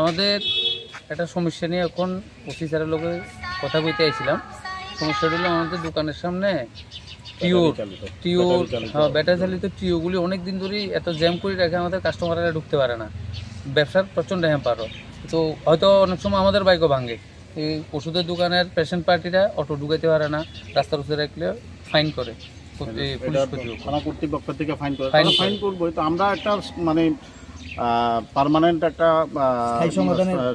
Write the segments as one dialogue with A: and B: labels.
A: আমাদের একটা সমস্যা নিয়ে এখন অফিসারের লোকে কথা কইতে আইছিলাম। সমস্যাটা হলো আমাদের দোকানের সামনে ব্যাটারি চালিত টিওগুলি অনেক দিন ধরেই এত জ্যাম করে রাখে, আমাদের কাস্টমাররা ঢুকতে পারে না। ব্যবসার প্রচণ্ড হ্যাম্পার। তো হয়তো অনেক সময় আমাদের বাইকও ভাঙে। এই ওষুধের দোকানের পেশেন্ট পার্টিরা অটো ঢুকাইতে পারে না, রাস্তার উপরে রাখলে ফাইন করে
B: থানা কর্তৃপক্ষ থেকে ফাইন করবো। তো আমরা একটা মানে পার্মানেন্ট একটা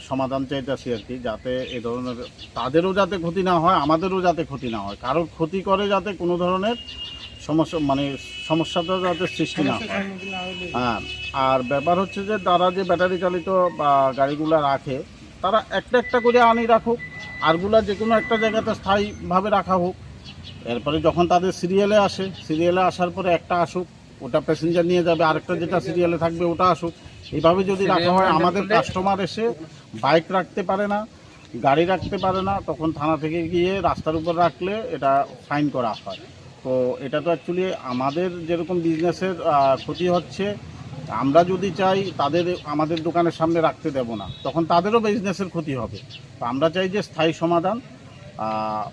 B: সমাধান চাইতেছি আর কি, যাতে এ ধরনের তাদেরও যাতে ক্ষতি না হয়, আমাদেরও যাতে ক্ষতি না হয়, কারোর ক্ষতি করে যাতে কোনো ধরনের সমস্যাটা যাতে সৃষ্টি না হয়। হ্যাঁ, আর ব্যাপার হচ্ছে যে তারা যে ব্যাটারি চালিত গাড়িগুলো রাখে, তারা একটা একটা করে আনি রাখুক, আরগুলা যে কোনো একটা জায়গাতে স্থায়ীভাবে রাখা হোক। এরপরে যখন তাদের সিরিয়ালে আসার পরে একটা আসুক, ওটা প্যাসেঞ্জার নিয়ে যাবে, আরেকটা যেটা সিরিয়ালে থাকবে ওটা আসুক। এইভাবে যদি রাখা হয়, আমাদের কাস্টমার এসে বাইক রাখতে পারে না, গাড়ি রাখতে পারে না, তখন থানা থেকে গিয়ে রাস্তার উপর রাখলে এটা ফাইন করা হয়। তো এটা তো অ্যাকচুয়ালি আমাদের যেরকম বিজনেসের ক্ষতি হচ্ছে, আমরা যদি চাই তাদের আমাদের দোকানের সামনে রাখতে দেব না, তখন তাদেরও বিজনেসের ক্ষতি হবে। তো আমরা চাই যে স্থায়ী সমাধান।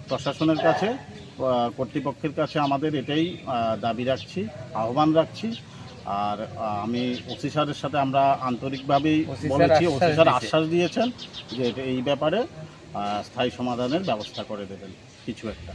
B: প্রশাসনের কাছে, কর্তৃপক্ষের কাছে আমাদের এটাই দাবি রাখছি, আহ্বান রাখছি। আর আমি ওসি স্যারের সাথে আমরা আন্তরিকভাবেই বলেছি, ওসি স্যার আশ্বাস দিয়েছেন যে এই ব্যাপারে স্থায়ী সমাধানের ব্যবস্থা করে দেবেন কিছু একটা।